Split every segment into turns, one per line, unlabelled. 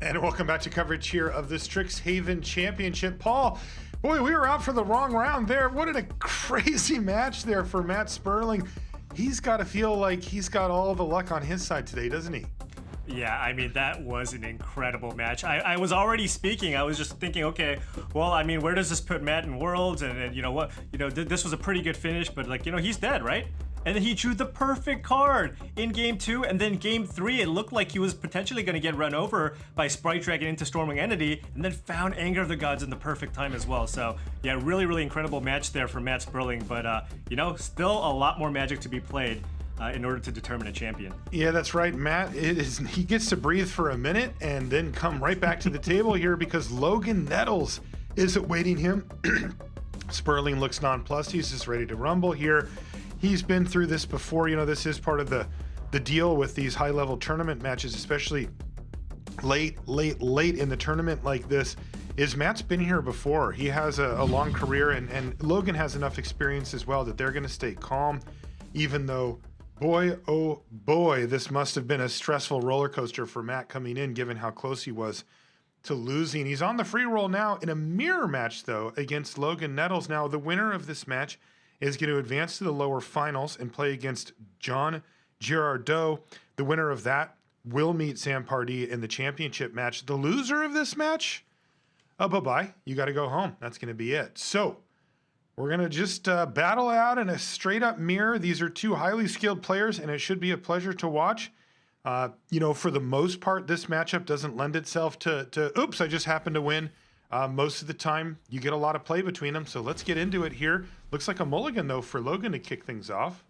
And welcome back to coverage here of the Strixhaven Championship. Paul, boy, we were out for the wrong round there. What a crazy match there for Matt Sperling. He's got to feel like he's got all the luck on his side today, doesn't he?
Yeah, I mean, that was an incredible match. I was already speaking. I was just thinking, okay, well, I mean, where does this put Matt in Worlds? And you know what? This was a pretty good finish, but like, he's dead, right? And then he drew the perfect card in game 2, and then game 3, it looked like he was potentially going to get run over by Sprite Dragon into Storming Entity, and then found Anger of the Gods in the perfect time as well. So yeah, really, really incredible match there for Matt Sperling, but still a lot more Magic to be played in order to determine a champion.
Yeah, that's right, Matt. He gets to breathe for a minute and then come right back to the table here because Logan Nettles is awaiting him. Sperling looks nonplussed. He's just ready to rumble here. He's been through this before. This is part of the deal with these high-level tournament matches, especially late in the tournament like this, is Matt's been here before. He has a long career, and Logan has enough experience as well that they're going to stay calm, even though, boy, oh boy, this must have been a stressful roller coaster for Matt coming in, given how close he was to losing. He's on the free roll now in a mirror match, though, against Logan Nettles. Now, the winner of this match is going to advance to the lower finals and play against John Girardeau. The winner of that will meet Sam Pardee in the championship match. The loser of this match, bye-bye. You got to go home. That's going to be it. So we're going to just battle out in a straight-up mirror. These are two highly skilled players, and it should be a pleasure to watch. For the most part, this matchup doesn't lend itself to oops, I just happened to win. Most of the time, you get a lot of play between them, so let's get into it here. Looks like a mulligan, though, for Logan to kick things off.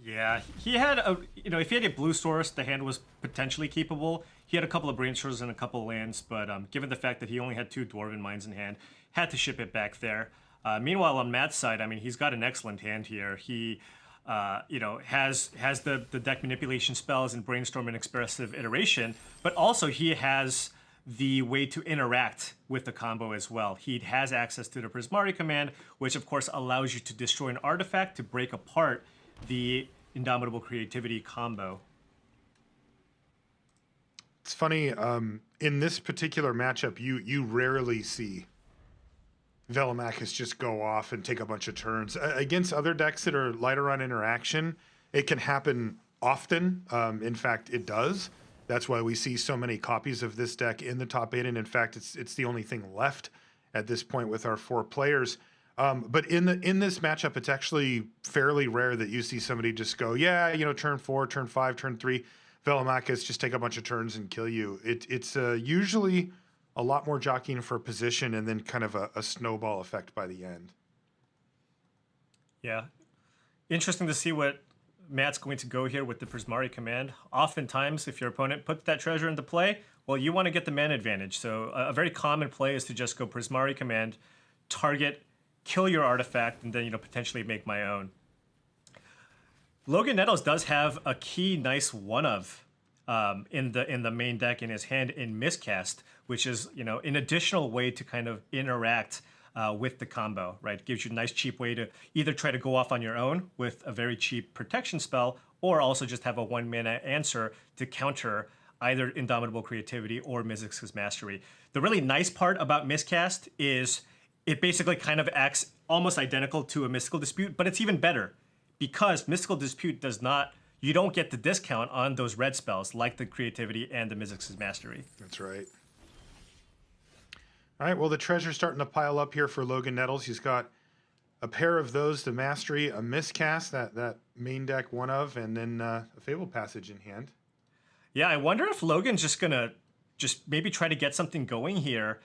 Yeah, he had if he had a blue source, the hand was potentially keepable. He had a couple of brainstorms and a couple of lands, but given the fact that he only had 2 Dwarven Mines in hand, had to ship it back there. Meanwhile, on Matt's side, I mean, he's got an excellent hand here. He has the deck manipulation spells and brainstorm and expressive iteration, but also he has the way to interact with the combo as well. He has access to the Prismari command, which of course allows you to destroy an artifact to break apart the Indomitable Creativity combo.
It's funny, in this particular matchup, you rarely see Velomachus just go off and take a bunch of turns. Against other decks that are lighter on interaction, it can happen often. In fact, it does. That's why we see so many copies of this deck in the top 8, and in fact, it's the only thing left at this point with our 4 players. But in this matchup, it's actually fairly rare that you see somebody just go, turn 4, turn 5, turn 3, Velomachus, just take a bunch of turns and kill you. It's usually a lot more jockeying for position and then kind of a snowball effect by the end.
Yeah. Interesting to see what Matt's going to go here with the Prismari command. Oftentimes, if your opponent puts that treasure into play, well, you want to get the mana advantage. So a very common play is to just go Prismari command, target, kill your artifact, and then potentially make my own. Logan Nettles does have a key nice one-of in the main deck in his hand in Miscast, which is an additional way to kind of interact with the combo, right? It gives you a nice cheap way to either try to go off on your own with a very cheap protection spell, or also just have a 1 mana answer to counter either Indomitable Creativity or Mizzix's Mastery. The really nice part about Miscast is it basically kind of acts almost identical to a Mystical Dispute, but it's even better because Mystical Dispute you don't get the discount on those red spells like the Creativity and the Mizzix's Mastery.
That's right. All right, well, the treasure's starting to pile up here for Logan Nettles. He's got a pair of those, the Mastery, a Miscast, that main deck one of, and then a Fable Passage in hand.
Yeah, I wonder if Logan's just going to maybe try to get something going here,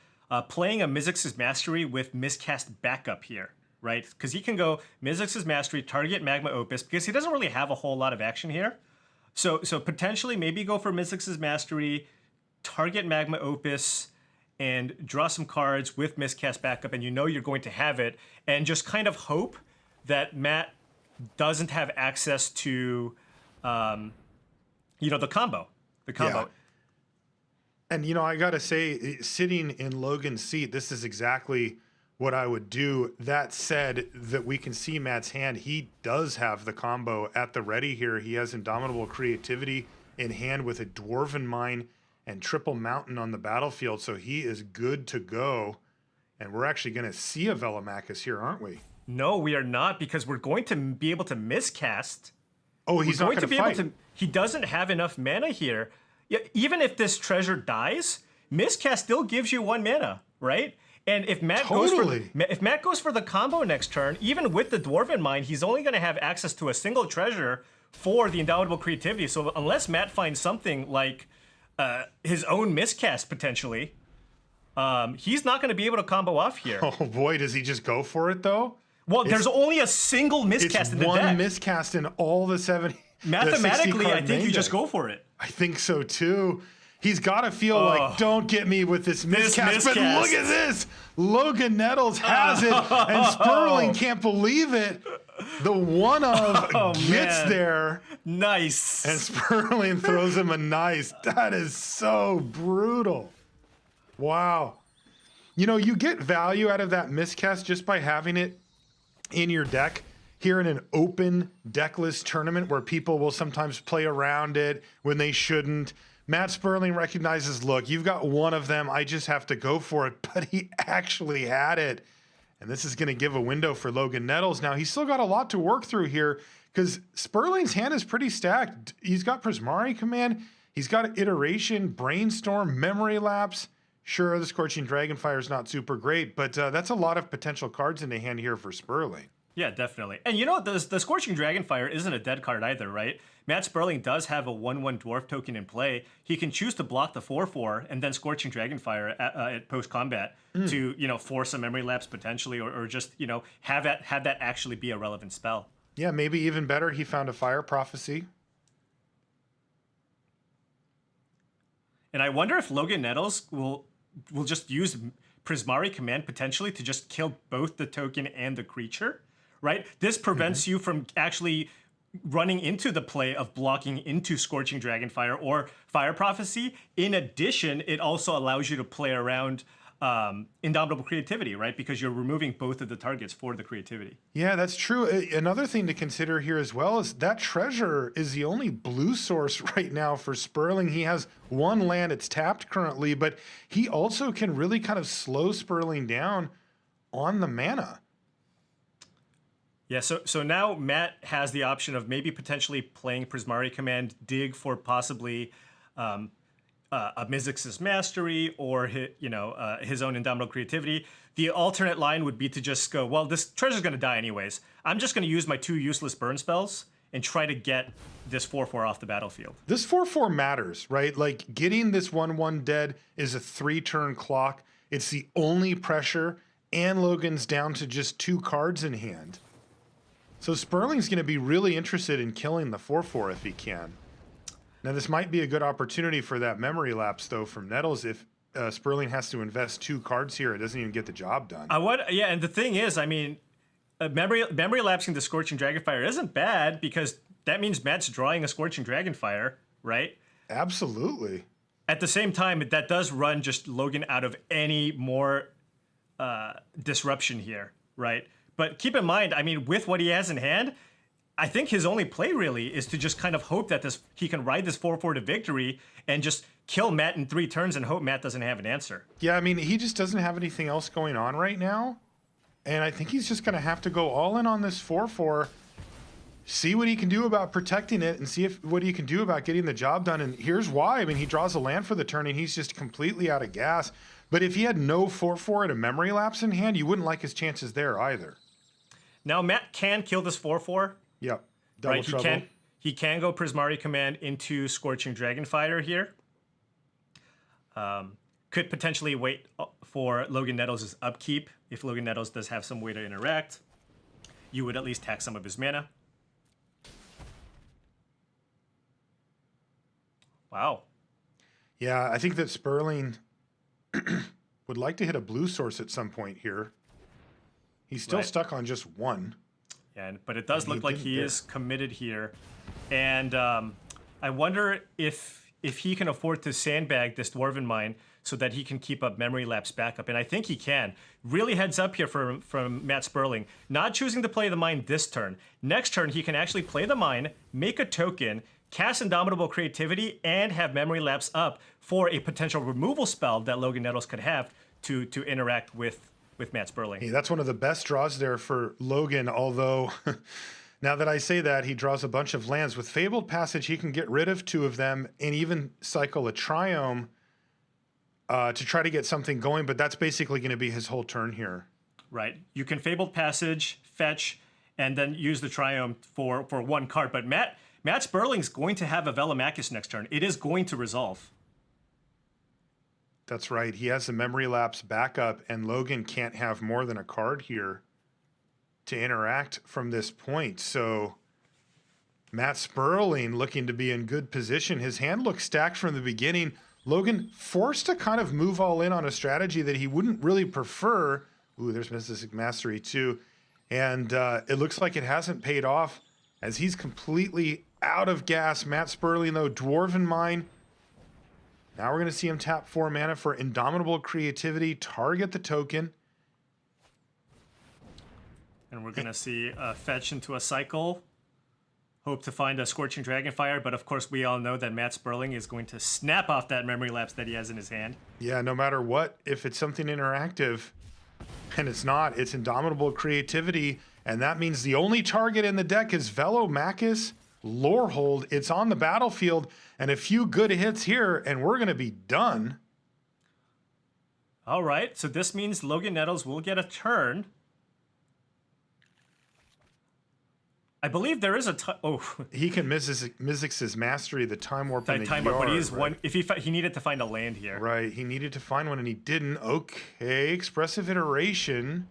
playing a Mizzix's Mastery with Miscast backup here, right? Because he can go Mizzix's Mastery, target Magma Opus, because he doesn't really have a whole lot of action here. So potentially maybe go for Mizzix's Mastery, target Magma Opus, and draw some cards with Miscast backup, and you're going to have it, and just kind of hope that Matt doesn't have access to, the combo.
Yeah. And, I got to say, sitting in Logan's seat, this is exactly what I would do. That said, that we can see Matt's hand. He does have the combo at the ready here. He has Indomitable Creativity in hand with a Dwarven Mine and triple mountain on the battlefield, so he is good to go. And we're actually going to see a Velomachus here, aren't we?
No, we are not, because we're going to be able to miscast.
Oh, he's not going to fight.
He doesn't have enough mana here. Yeah, even if this treasure dies, miscast still gives you 1 mana, right? And if Matt goes for the combo next turn, even with the Dwarven Mine, he's only going to have access to a single treasure for the Indomitable Creativity. So unless Matt finds something like his own miscast potentially, he's not going to be able to combo off here.
Oh boy, does he just go for it though?
Well, there's only a single miscast in the deck.
One miscast in all the 70.
Mathematically, I think you just go for it.
I think so too. He's got to feel like, don't get me with this miscast. But look at this. Logan Nettles has it, and Sperling can't believe it. The one of gets there.
Nice.
And Sperling throws him a nice. That is so brutal. Wow. You know, you get value out of that miscast just by having it in your deck here in an open deckless tournament where people will sometimes play around it when they shouldn't. Matt Sperling recognizes, look, you've got one of them. I just have to go for it. But he actually had it. And this is going to give a window for Logan Nettles. Now, he's still got a lot to work through here because Sperling's hand is pretty stacked. He's got Prismari Command. He's got Iteration, Brainstorm, Memory Lapse. Sure, the Scorching Dragonfire is not super great, but that's a lot of potential cards in the hand here for Sperling.
Yeah, definitely. And you know, the Scorching Dragonfire isn't a dead card either, right? Matt Sperling does have a 1/1 Dwarf token in play. He can choose to block the 4/4 and then Scorching Dragonfire at post-combat to, you know, force a Memory Lapse potentially, or just, you know, have that actually be a relevant spell.
Yeah, maybe even better, he found a Fire Prophecy.
And I wonder if Logan Nettles will just use Prismari Command potentially to just kill both the token and the creature, right? This prevents you from actually running into the play of blocking into Scorching Dragonfire or Fire Prophecy. In addition, it also allows you to play around Indomitable Creativity, right? Because you're removing both of the targets for the creativity.
Yeah, that's true. Another thing to consider here as well is that treasure is the only blue source right now for Sperling. He has one land, it's tapped currently, but he also can really kind of slow Sperling down on the mana.
Yeah, so now Matt has the option of maybe potentially playing Prismari Command, dig for possibly a Mizzix's Mastery or his own Indomitable Creativity. The alternate line would be to just go, well, this treasure's going to die anyways. I'm just going to use my 2 useless burn spells and try to get this 4/4 off the battlefield.
This 4/4 matters, right? Like getting this 1/1 dead is a 3-turn clock. It's the only pressure, and Logan's down to just 2 cards in hand. So Sperling's going to be really interested in killing the 4/4 if he can. Now, this might be a good opportunity for that Memory Lapse, though, from Nettles. If Sperling has to invest 2 cards here, it doesn't even get the job done.
Yeah, and the thing is, I mean, memory lapsing the Scorching Dragonfire isn't bad because that means Matt's drawing a Scorching Dragonfire, right?
Absolutely.
At the same time, that does run just Logan out of any more disruption here, right? But keep in mind, I mean, with what he has in hand, I think his only play really is to just kind of hope that he can ride this 4/4 to victory and just kill Matt in 3 turns and hope Matt doesn't have an answer.
Yeah, I mean, he just doesn't have anything else going on right now. And I think he's just going to have to go all in on this 4/4, see what he can do about protecting it, and see what he can do about getting the job done. And here's why. I mean, he draws a land for the turn, and he's just completely out of gas. But if he had no 4/4 and a Memory Lapse in hand, you wouldn't like his chances there either.
Now, Matt can kill this 4/4.
Yep. Double trouble.
He can go Prismari Command into Scorching Dragonfire here. Could potentially wait for Logan Nettles' upkeep. If Logan Nettles does have some way to interact, you would at least tax some of his mana. Wow.
Yeah, I think that Sperling would like to hit a blue source at some point here. He's still stuck on just 1.
Yeah, but it does look like he is committed here. And I wonder if he can afford to sandbag this Dwarven Mine so that he can keep up Memory Lapse backup. And I think he can. Really heads up here from Matt Sperling. Not choosing to play the mine this turn. Next turn, he can actually play the mine, make a token, cast Indomitable Creativity, and have Memory Lapse up for a potential removal spell that Logan Nettles could have to interact with Matt Sperling.
Hey, that's one of the best draws there for Logan, although now that I say that, he draws a bunch of lands. With Fabled Passage, he can get rid of 2 of them and even cycle a Triome to try to get something going, but that's basically going to be his whole turn here.
Right. You can Fabled Passage, fetch, and then use the Triome for 1 card. But Matt Sperling's going to have a Velomachus next turn. It is going to resolve.
That's right. He has a Memory Lapse backup, and Logan can't have more than a card here to interact from this point. So Matt Sperling looking to be in good position. His hand looks stacked from the beginning. Logan forced to kind of move all in on a strategy that he wouldn't really prefer. Ooh, there's Mystic Mastery too. And it looks like it hasn't paid off as he's completely out of gas. Matt Sperling, though, Dwarven Mine. Now we're going to see him tap 4 mana for Indomitable Creativity, target the token.
And we're going to see a fetch into a cycle. Hope to find a Scorching Dragonfire, but of course we all know that Matt Sperling is going to snap off that Memory Lapse that he has in his hand.
Yeah, no matter what, if it's something interactive, and it's not, it's Indomitable Creativity, and that means the only target in the deck is Velomachus, Lorehold. It's on the battlefield, and a few good hits here, and we're going to be done.
All right, so this means Logan Nettles will get a turn. I believe there is a
he can Mizzix's Mastery, the Time Warp in the
Time
yard.
Warp, but he's
right?
one. If he needed to find a land here,
right? He needed to find one and he didn't. Okay, Expressive Iteration.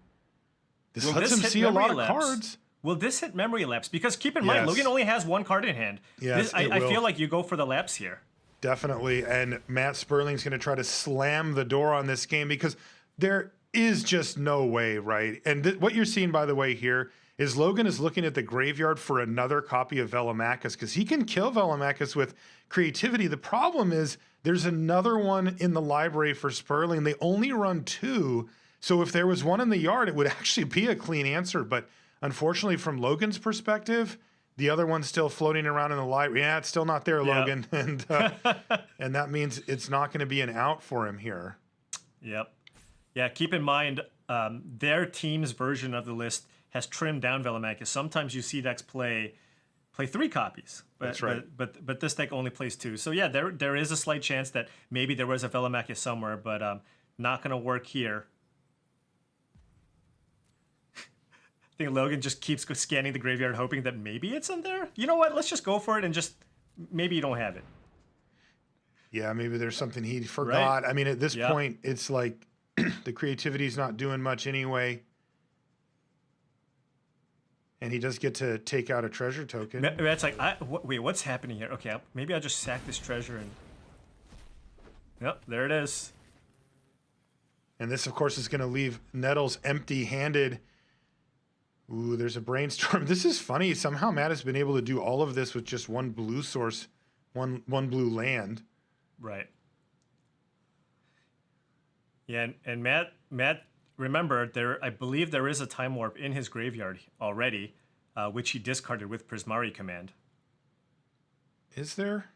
This lets him see a lot of cards.
Will this hit Memory Lapse? Because keep in mind, Logan only has 1 card in hand.
Yes,
I feel like you go for the lapse here.
Definitely, and Matt Sperling's going to try to slam the door on this game because there is just no way, right? And what you're seeing, by the way, here is Logan is looking at the graveyard for another copy of Velomachus because he can kill Velomachus with Creativity. The problem is there's another one in the library for Sperling. They only run 2, so if there was one in the yard, it would actually be a clean answer. But unfortunately, from Logan's perspective, the other one's still floating around in the library. Yeah, it's still not there, Logan, and that means it's not going to be an out for him here.
Yep. Yeah. Keep in mind, their team's version of the list has trimmed down Velomachus. Sometimes you see decks play 3 copies. But,
that's right.
But this deck only plays 2. So yeah, there is a slight chance that maybe there was a Velomachus somewhere, but not going to work here. I think Logan just keeps scanning the graveyard, hoping that maybe it's in there. You know what? Let's just go for it and just maybe you don't have it.
Yeah, maybe there's something he forgot. Right? I mean, at this point, it's like the Creativity's not doing much anyway. And he does get to take out a treasure token.
That's like, wait, what's happening here? Okay, maybe I'll just sack this treasure and... Yep, there it is.
And this, of course, is going to leave Nettles empty-handed. Ooh, there's a Brainstorm. This is funny. Somehow Matt has been able to do all of this with just 1 blue source, one blue land.
Right. Yeah, and Matt, remember, I believe there is a Time Warp in his graveyard already, which he discarded with Prismari Command.
Is there?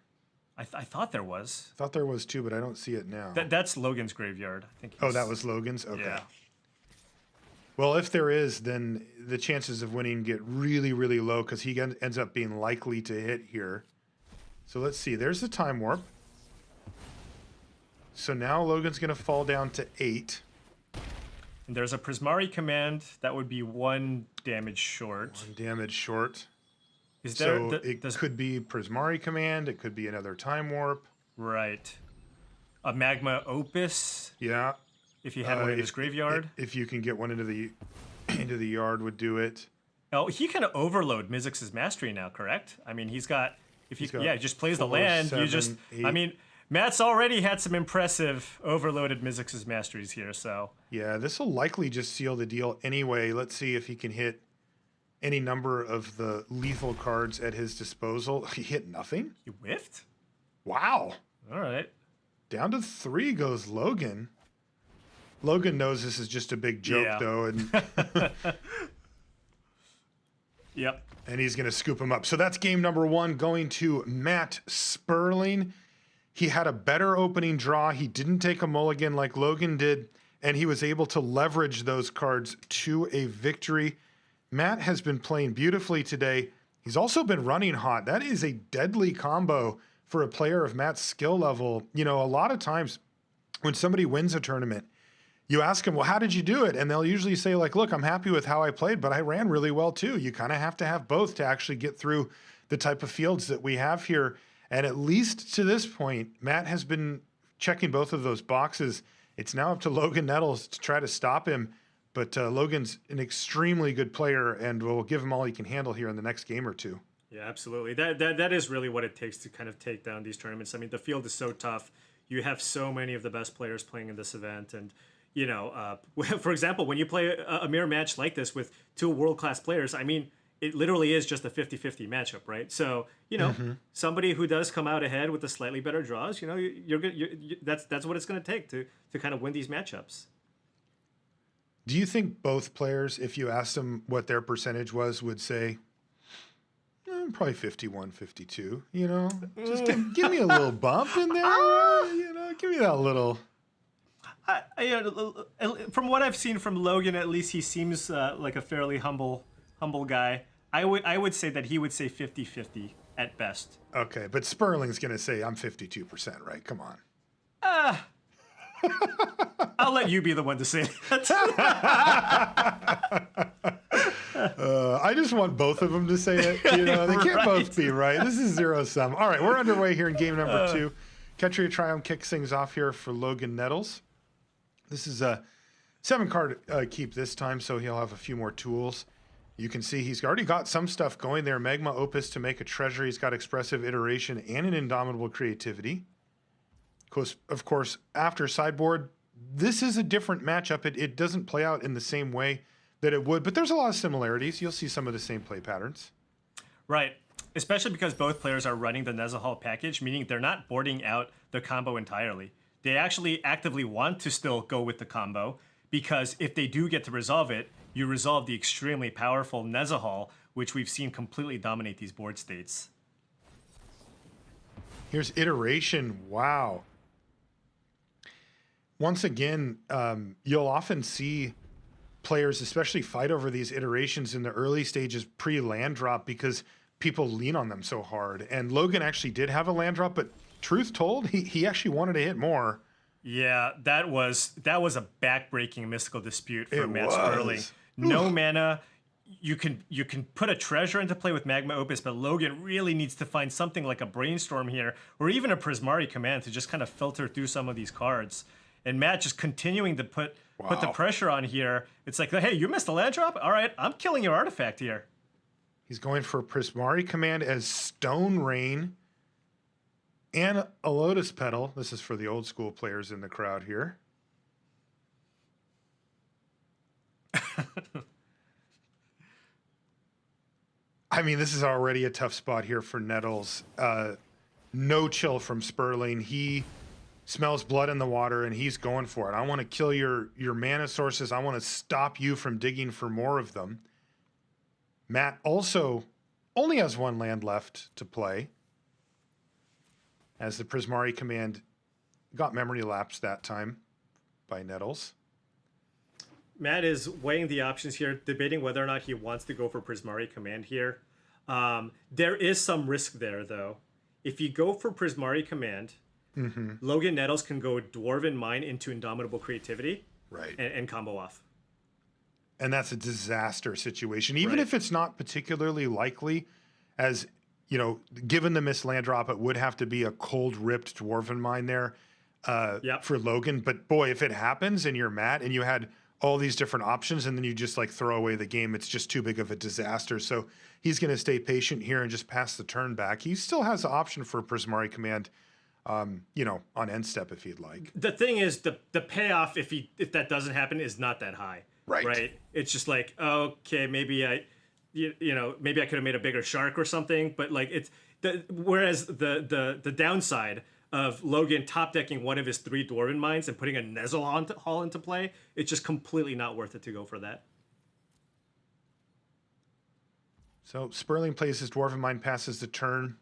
I thought there was.
I thought there was too, but I don't see it now.
That's Logan's graveyard. I think.
Oh, that was Logan's? Okay.
Yeah.
Well, if there is, then the chances of winning get really, really low because he ends up being likely to hit here. So let's see. There's the Time Warp. So now Logan's going to fall down to 8.
And there's a Prismari Command that would be 1 damage short.
1 damage short.
Is there?
So it could be Prismari Command. It could be another Time Warp.
Right. A Magma Opus.
Yeah.
If he had one in his graveyard.
If you can get one into the yard, would do it.
Oh, he can overload Mizzix's Mastery now, correct? I mean, he's got. If he just plays 4, the land, 7, you just. 8. I mean, Matt's already had some impressive overloaded Mizzix's Masteries here, so.
Yeah, this will likely just seal the deal anyway. Let's see if he can hit any number of the lethal cards at his disposal. He hit nothing?
He whiffed?
Wow.
All right.
Down to 3 goes Logan. Logan knows this is just a big joke, though. And
Yep.
And he's going to scoop him up. So that's game number 1 going to Matt Sperling. He had a better opening draw. He didn't take a mulligan like Logan did, and he was able to leverage those cards to a victory. Matt has been playing beautifully today. He's also been running hot. That is a deadly combo for a player of Matt's skill level. You know, a lot of times when somebody wins a tournament, you ask them, well, how did you do it? And they'll usually say, like, look, I'm happy with how I played, but I ran really well too. You kind of have to have both to actually get through the type of fields that we have here. And at least to this point, Matt has been checking both of those boxes. It's now up to Logan Nettles to try to stop him. But Logan's an extremely good player, and we'll give him all he can handle here in the next game or two.
Yeah, absolutely. That is really what it takes to kind of take down these tournaments. I mean, the field is so tough. You have so many of the best players playing in this event, and you know, for example, when you play a mirror match like this with 2 world-class players, I mean, it literally is just a 50-50 matchup, right? So, you know, somebody who does come out ahead with the slightly better draws, you know, that's what it's going to take to kind of win these matchups.
Do you think both players, if you asked them what their percentage was, would say, probably 51, 52, you know? Just give me a little bump in there, you know? Give me that little...
From what I've seen from Logan, at least he seems like a fairly humble guy. I would say that he would say 50-50 at best.
Okay, but Sperling's going to say I'm 52%, right? Come on.
I'll let you be the one to say that.
I just want both of them to say it. You know, they can't both be right. This is zero-sum. All right, we're underway here in game number 2. Catcher Your Triumph kicks things off here for Logan Nettles. This is a 7-card keep this time, so he'll have a few more tools. You can see he's already got some stuff going there. Magma Opus to make a treasure. He's got Expressive Iteration and an Indomitable Creativity. Of course, after sideboard, this is a different matchup. It doesn't play out in the same way that it would, but there's a lot of similarities. You'll see some of the same play patterns.
Right. Especially because both players are running the Nezahal package, meaning they're not boarding out the combo entirely. They actually actively want to still go with the combo, because if they do get to resolve it, you resolve the extremely powerful Nezahal, which we've seen completely dominate these board states.
Here's Iteration. Wow. Once again, you'll often see players especially fight over these iterations in the early stages pre-land drop because people lean on them so hard. And Logan actually did have a land drop, but truth told, he actually wanted to hit more.
Yeah, that was a back-breaking mystical dispute for Matt Sperling. No mana. You can put a treasure into play with Magma Opus, but Logan really needs to find something like a Brainstorm here, or even a Prismari Command to just kind of filter through some of these cards. And Matt just continuing to put the pressure on here. It's like, hey, you missed a land drop? All right, I'm killing your artifact here.
He's going for a Prismari Command as Stone Rain and a Lotus Petal. This is for the old school players in the crowd here. I mean, this is already a tough spot here for Nettles. No chill from Sperling. He smells blood in the water, and he's going for it. I want to kill your mana sources. I want to stop you from digging for more of them. Matt also only has 1 land left to play, as the Prismari Command got memory lapsed that time by Nettles.
Matt is weighing the options here, debating whether or not he wants to go for Prismari Command here. There is some risk there, though. If you go for Prismari Command, Logan Nettles can go Dwarven Mine into Indomitable Creativity,
right,
and combo off.
And that's a disaster situation. Even if it's not particularly likely, as, you know, given the missed land drop, it would have to be a cold ripped Dwarven Mine there for Logan. But boy, if it happens and you're Matt and you had all these different options and then you just like throw away the game, it's just too big of a disaster. So he's going to stay patient here and just pass the turn back. He still has the option for Prismari Command, you know, on end step if he'd like.
The thing is, the payoff if that doesn't happen is not that high. Right. It's just like, okay, maybe maybe I could have made a bigger shark or something, but like whereas the downside of Logan top decking one of his 3 Dwarven Mines and putting a Nezahal into play, it's just completely not worth it to go for that.
So Sperling plays his Dwarven Mine, passes the turn.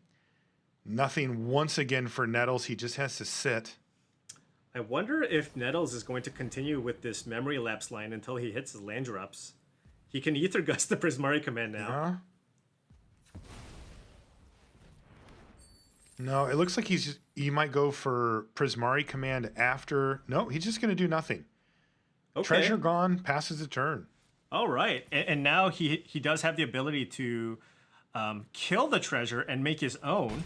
Nothing once again for Nettles. He just has to sit.
I wonder if Nettles is going to continue with this memory lapse line until he hits his land drops. He can Ether Gust the Prismari command now.
Yeah. No, it looks like he might go for Prismari command after. No, he's just going to do nothing.
Okay.
Treasure gone, passes the turn.
All right, and now he does have the ability to kill the treasure and make his own.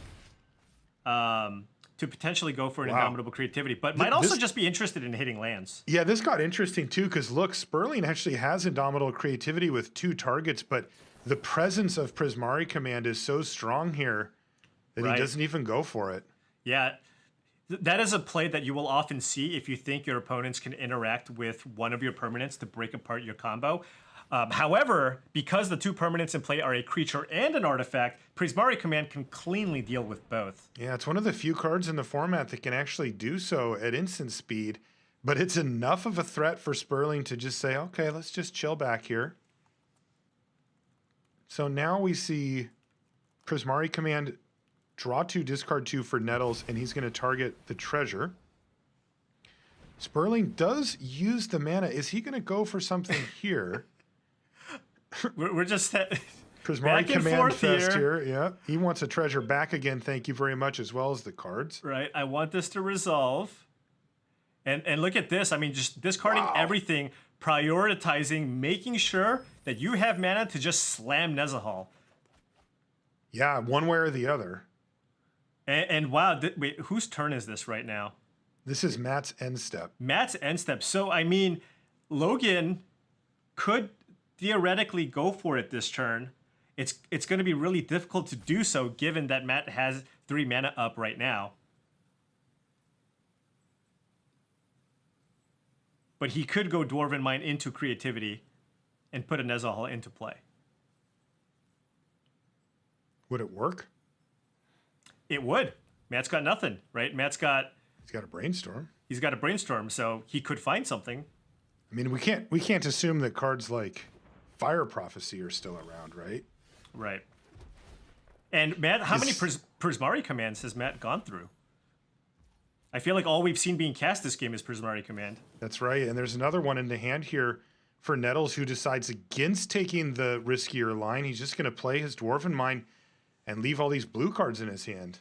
To potentially go for an Indomitable Creativity, but might also just be interested in hitting lands.
Yeah, this got interesting too, because look, Sperling actually has Indomitable Creativity with 2 targets, but the presence of Prismari command is so strong here that he doesn't even go for it.
Yeah, that is a play that you will often see if you think your opponents can interact with one of your permanents to break apart your combo. However, because the 2 permanents in play are a creature and an artifact, Prismari command can cleanly deal with both.
Yeah, it's one of the few cards in the format that can actually do so at instant speed, but it's enough of a threat for Sperling to just say, okay, let's just chill back here. So now we see Prismari command, draw 2, discard 2 for Nettles, and he's going to target the treasure. Sperling does use the mana. Is he going to go for something here?
We're just
Prismari command fest here. Yeah, he wants a treasure back again. Thank you very much, as well as the cards.
Right. I want this to resolve. And look at this. I mean, just discarding everything, prioritizing, making sure that you have mana to just slam Nezahal.
Yeah, one way or the other.
And wow, wait, whose turn is this right now?
This is Matt's end step.
Matt's end step. So, I mean, Logan could theoretically go for it this turn. It's going to be really difficult to do so given that Matt has 3 mana up right now. But he could go Dwarven Mine into Creativity and put a Nezahal into play.
Would it work?
It would. Matt's got nothing, right? He's got
a brainstorm.
He's got a brainstorm, so he could find something.
I mean, we can't assume that cards like Fire Prophecy are still around, right?
Right. And Matt, how many Prismari commands has Matt gone through? I feel like all we've seen being cast this game is Prismari command.
That's right. And there's another one in the hand here for Nettles, who decides against taking the riskier line. He's just going to play his Dwarven Mine and leave all these blue cards in his hand.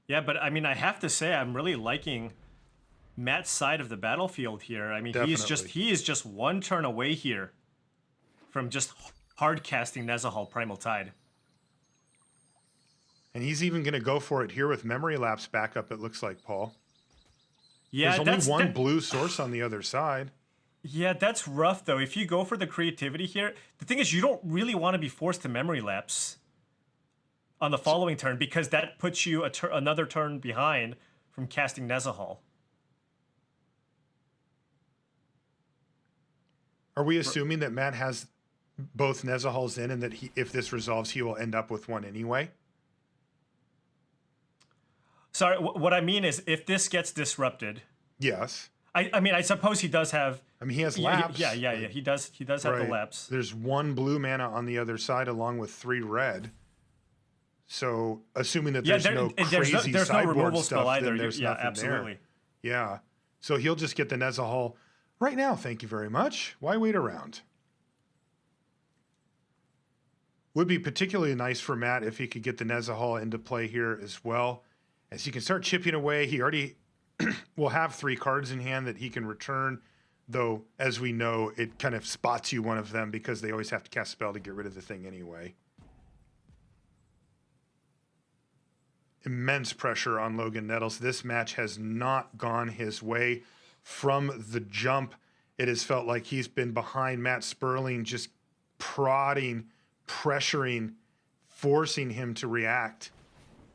Yeah, but I mean, I have to say, I'm really liking Matt's side of the battlefield here. I mean, he is just 1 turn away here from just hard casting Nezahal Primal Tide.
And he's even going to go for it here with Memory Lapse backup, it looks like, Paul.
Yeah,
there's only one blue source on the other side.
Yeah, that's rough, though. If you go for the creativity here, the thing is, you don't really want to be forced to Memory Lapse on the following turn, because that puts you another turn behind from casting Nezahal.
Are we assuming that Matt has both Nezahals in, and that if this resolves, he will end up with one anyway?
Sorry, what I mean is, if this gets disrupted...
Yes.
I mean, I suppose he does have...
I mean, he has lapse.
Yeah. He does have the lapse.
There's 1 blue mana on the other side, along with 3 red. So, assuming that there's no crazy
there's no removal
stuff,
spell either.
then there's nothing
absolutely.
There. Yeah. So he'll just get the Nezahal right now. Thank you very much. Why wait around? Would be particularly nice for Matt if he could get the Nezahal into play here as well, as he can start chipping away. He already will have 3 cards in hand that he can return, though, as we know, it kind of spots you one of them because they always have to cast a spell to get rid of the thing anyway. Immense pressure on Logan Nettles. This match has not gone his way from the jump. It has felt like he's been behind Matt Sperling, just prodding, pressuring, forcing him to react.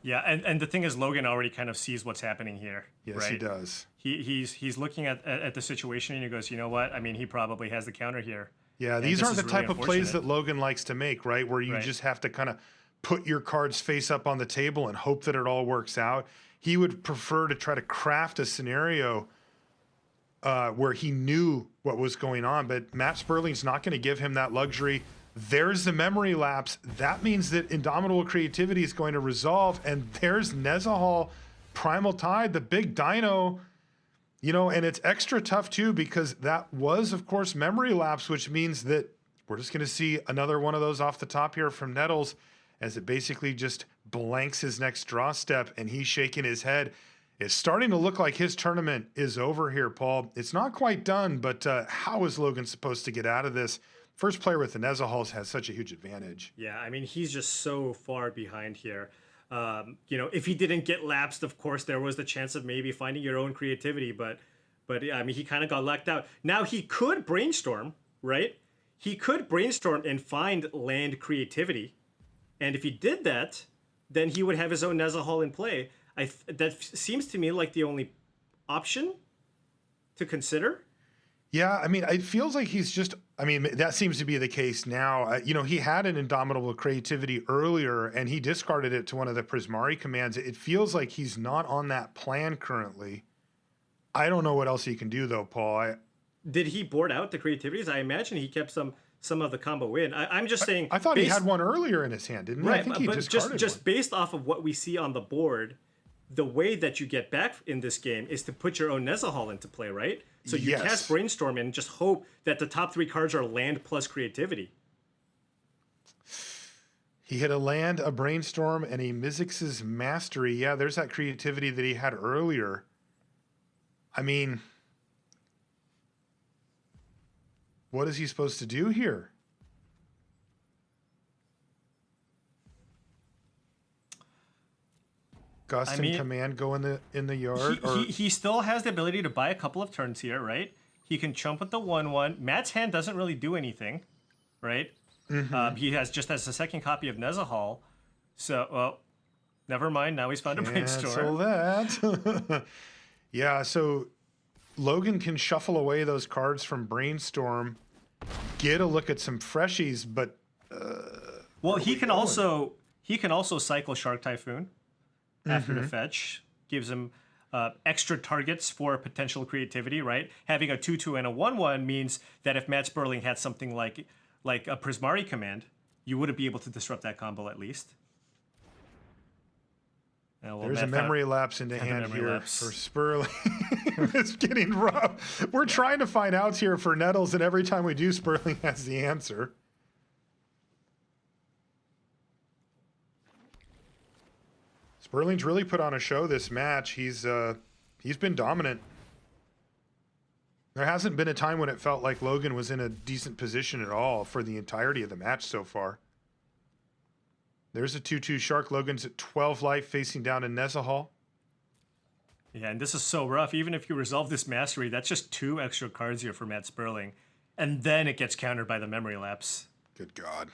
Yeah, and the thing is, Logan already kind of sees what's happening here.
Yes,
right?
he does.
He's looking at the situation and he goes, you know what? I mean, he probably has the counter here.
Yeah,
and
these aren't the
really
type of plays that Logan likes to make, right? Where you just have to kind of put your cards face up on the table and hope that it all works out. He would prefer to try to craft a scenario where he knew what was going on, but Matt Sperling's not going to give him that luxury There's the memory lapse. That means that Indomitable Creativity is going to resolve, and there's Nezahal, Primal Tide, the big dino, you know, and it's extra tough too because that was, of course, memory lapse, which means that we're just going to see another one of those off the top here from Nettles as it basically just blanks his next draw step, and he's shaking his head. It's starting to look like his tournament is over here, Paul. It's not quite done, but how is Logan supposed to get out of this? First player with the Nezahals has such a huge advantage.
Yeah, I mean, he's just so far behind here. You know, if he didn't get lapsed, of course, there was the chance of maybe finding your own creativity, but I mean, he kind of got lucked out. Now he could brainstorm, right? He could brainstorm and find land creativity, and if he did that, then he would have his own Nezahal in play. That seems to me like the only option to consider.
Yeah, I mean, it feels like he's just, I mean, that seems to be the case now. You know, he had an Indomitable Creativity earlier, and he discarded it to one of the Prismari commands. It feels like he's not on that plan currently. I don't know what else he can do, though, Paul.
Did he board out the creativities? I imagine he kept some of the combo in. I'm just saying.
I thought he had one earlier in his hand, didn't he?
Right,
I think he
but
discarded
just
one.
based off of what we see on the board, the way that you get back in this game is to put your own Nezahal into play, right? So you cast Brainstorm and just hope that the top 3 cards are land plus creativity.
He hit a land, a Brainstorm, and a Mizzix's Mastery. Yeah, there's that creativity that he had earlier. I mean, what is he supposed to do here? Gust and Command go in the yard?
He still has the ability to buy a couple of turns here, right? He can chump with the 1/1. Matt's hand doesn't really do anything, right? He has just as a second copy of Nezahal. So, well, never mind. Now he's found a Brainstorm.
Cancel that. Yeah, so Logan can shuffle away those cards from Brainstorm, get a look at some freshies, but
well, he can also cycle Shark Typhoon after the fetch. Gives him extra targets for potential creativity, right? Having a 2/2 and a 1/1 means that if Matt Sperling had something like a Prismari command, you wouldn't be able to disrupt that combo at least.
There's a memory lapse into hand here for Sperling. It's getting rough. We're trying to find outs here for Nettles, and every time we do, Sperling has the answer. Sperling's really put on a show this match. He's been dominant. There hasn't been a time when it felt like Logan was in a decent position at all for the entirety of the match so far. There's a 2/2 Shark. Logan's at 12 life, facing down in Nezahal.
Yeah, and this is so rough. Even if you resolve this mastery, that's just 2 extra cards here for Matt Sperling. And then it gets countered by the memory lapse.
Good God.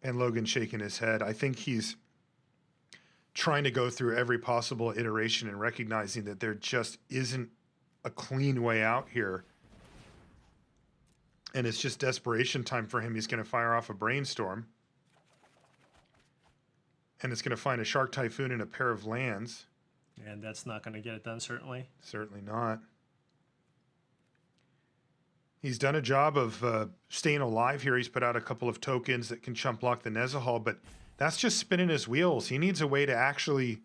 And Logan shaking his head. I think he's trying to go through every possible iteration and recognizing that there just isn't a clean way out here. And it's just desperation time for him. He's going to fire off a Brainstorm. And it's going to find a Shark Typhoon and a pair of lands.
And that's not going to get it done, certainly.
Certainly not. He's done a job of staying alive here. He's put out a couple of tokens that can chump block the Nezahal, but that's just spinning his wheels. He needs a way to actually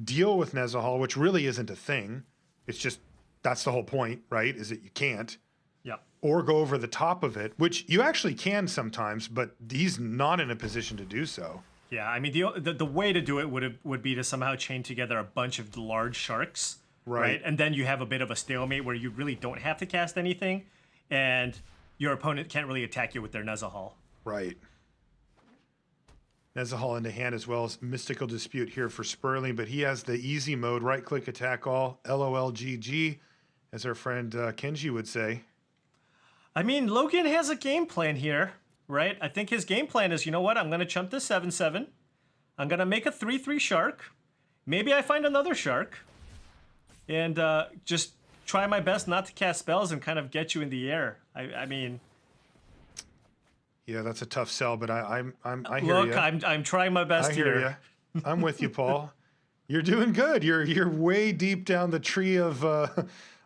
deal with Nezahal, which really isn't a thing. It's just, that's the whole point, right? Is that you can't.
Yep.
Or go over the top of it, which you actually can sometimes, but he's not in a position to do so.
Yeah, I mean, the way to do it would be to somehow chain together a bunch of large sharks, right? And then you have a bit of a stalemate where you really don't have to cast anything, and your opponent can't really attack you with their Nezahal.
Right. Nezahal into hand as well as Mystical Dispute here for Sperling, but he has the easy mode, right-click attack all, LOLGG, as our friend Kenji would say.
I mean, Logan has a game plan here, right? I think his game plan is, you know what? I'm going to chump this 7/7. I'm going to make a 3/3 shark. Maybe I find another shark. And just try my best not to cast spells and kind of get you in the air. I mean...
Yeah, that's a tough sell, but I hear you.
Look, I'm trying my best here.
I hear you. I'm with you, Paul. You're doing good. You're way deep down the tree of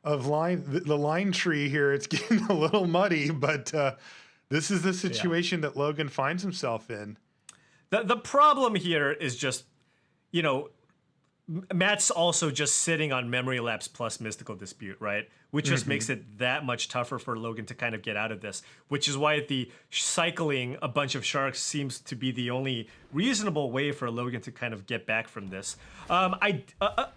of line, the line tree here. It's getting a little muddy, but this is the situation that Logan finds himself in.
The problem here is just, you know, Matt's also just sitting on Memory Lapse plus Mystical Dispute, right? Which just makes it that much tougher for Logan to kind of get out of this, which is why the cycling a bunch of sharks seems to be the only reasonable way for Logan to kind of get back from this.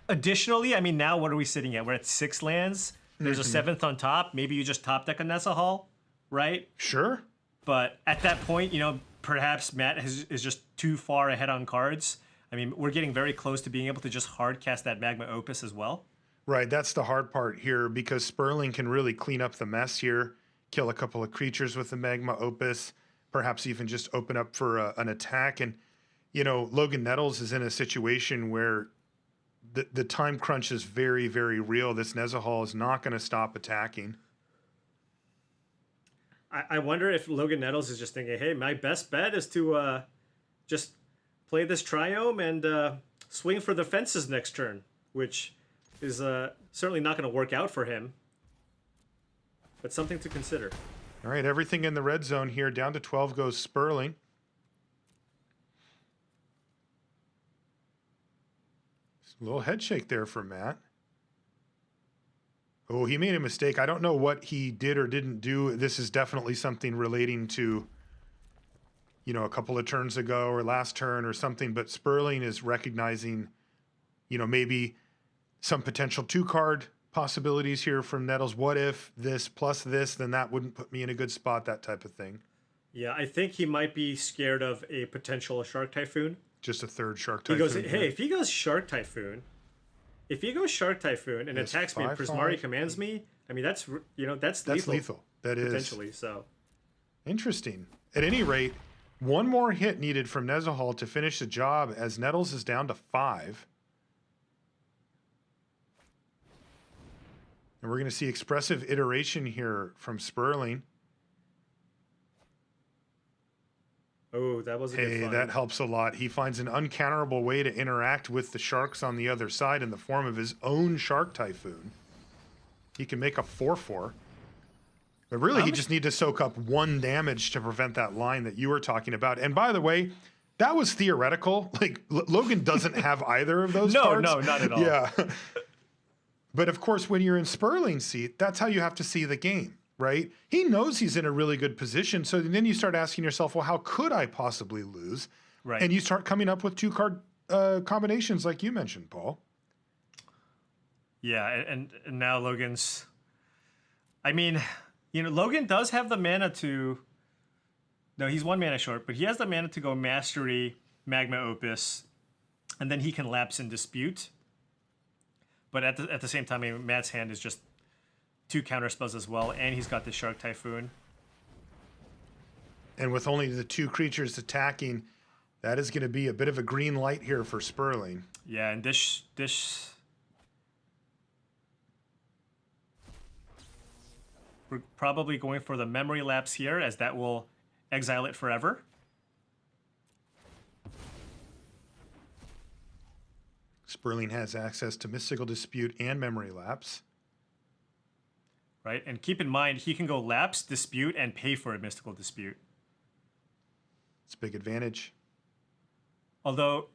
Additionally, I mean, now what are we sitting at? We're at 6 lands. There's a 7th on top. Maybe you just top deck a Nessa Hall, right?
Sure.
But at that point, you know, perhaps Matt is just too far ahead on cards. I mean, we're getting very close to being able to just hard cast that Magma Opus as well.
Right, that's the hard part here because Sperling can really clean up the mess here, kill a couple of creatures with the Magma Opus, perhaps even just open up for an attack. And, you know, Logan Nettles is in a situation where the time crunch is very, very real. This Nezahal is not going to stop attacking.
I wonder if Logan Nettles is just thinking, hey, my best bet is to just play this Triome and swing for the fences next turn, which is certainly not going to work out for him, but something to consider.
All right, everything in the red zone here. Down to 12 goes Sperling. A little head shake there for Matt. Oh, he made a mistake. I don't know what he did or didn't do. This is definitely something relating to, you know, a couple of turns ago or last turn or something, but Sperling is recognizing, you know, maybe some potential 2-card possibilities here from Nettles. What if this plus this, then that wouldn't put me in a good spot, that type of thing.
Yeah, I think he might be scared of a potential Shark Typhoon.
Just a third Shark
He
Typhoon.
goes, hey, if he goes Shark Typhoon, and attacks me and Prismari commands me, I mean, that's, you know, that's
lethal. That is.
Potentially, so.
Interesting. At any rate, one more hit needed from Nezahal to finish the job as Nettles is down to 5. And we're going to see expressive iteration here from Sperling.
Oh, that was a good find.
That helps a lot. He finds an uncounterable way to interact with the sharks on the other side in the form of his own Shark Typhoon. He can make a 4/4. But really, he just needs to soak up 1 damage to prevent that line that you were talking about. And by the way, that was theoretical. Like, Logan doesn't have either of those cards.
No, not at all.
Yeah. But of course, when you're in Sperling's seat, that's how you have to see the game, right? He knows he's in a really good position. So then you start asking yourself, well, how could I possibly lose?
Right.
And you start coming up with 2-card combinations like you mentioned, Paul.
Yeah, and now Logan's... I mean, you know, Logan does have the mana to... No, he's 1 mana short, but he has the mana to go Mastery, Magma Opus, and then he can lapse in Dispute. But at the same time, I mean, Matt's hand is just 2 counter spells as well, and he's got the Shark Typhoon.
And with only the 2 creatures attacking, that is going to be a bit of a green light here for Sperling.
Yeah, and this we're probably going for the Memory Lapse here, as that will exile it forever.
Sperling has access to Mystical Dispute and Memory Lapse.
Right, and keep in mind, he can go Lapse, Dispute, and pay for a Mystical Dispute.
It's a big advantage.
Although,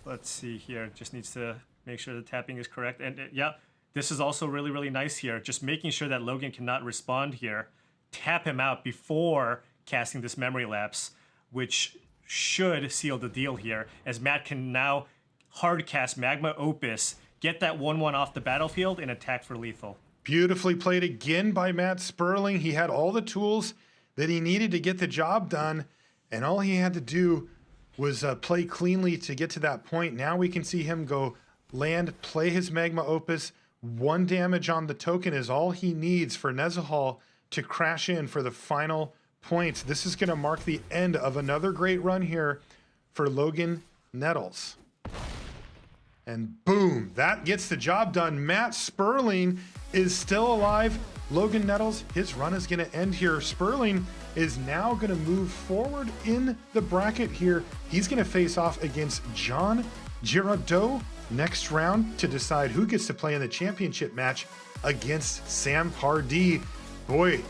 let's see here, just needs to make sure the tapping is correct. And yeah, this is also really, really nice here. Just making sure that Logan cannot respond here. Tap him out before casting this Memory Lapse, which should seal the deal here, as Matt can now hard cast Magma Opus, get that 1/1 off the battlefield, and attack for lethal.
Beautifully played again by Matt Sperling. He had all the tools that he needed to get the job done, and all he had to do was play cleanly to get to that point. Now we can see him go land, play his Magma Opus. 1 damage on the token is all he needs for Nezahal to crash in for the final points. This is going to mark the end of another great run here for Logan Nettles. And boom, that gets the job done. Matt Sperling is still alive. Logan Nettles, his run is going to end here. Sperling is now going to move forward in the bracket here. He's going to face off against John Girardot next round to decide who gets to play in the championship match against Sam Pardee. Boy,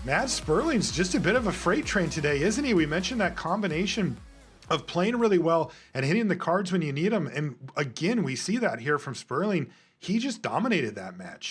Matt Sperling's just a bit of a freight train today, isn't he? We mentioned that combination of playing really well and hitting the cards when you need them. And again, we see that here from Sperling. He just dominated that match.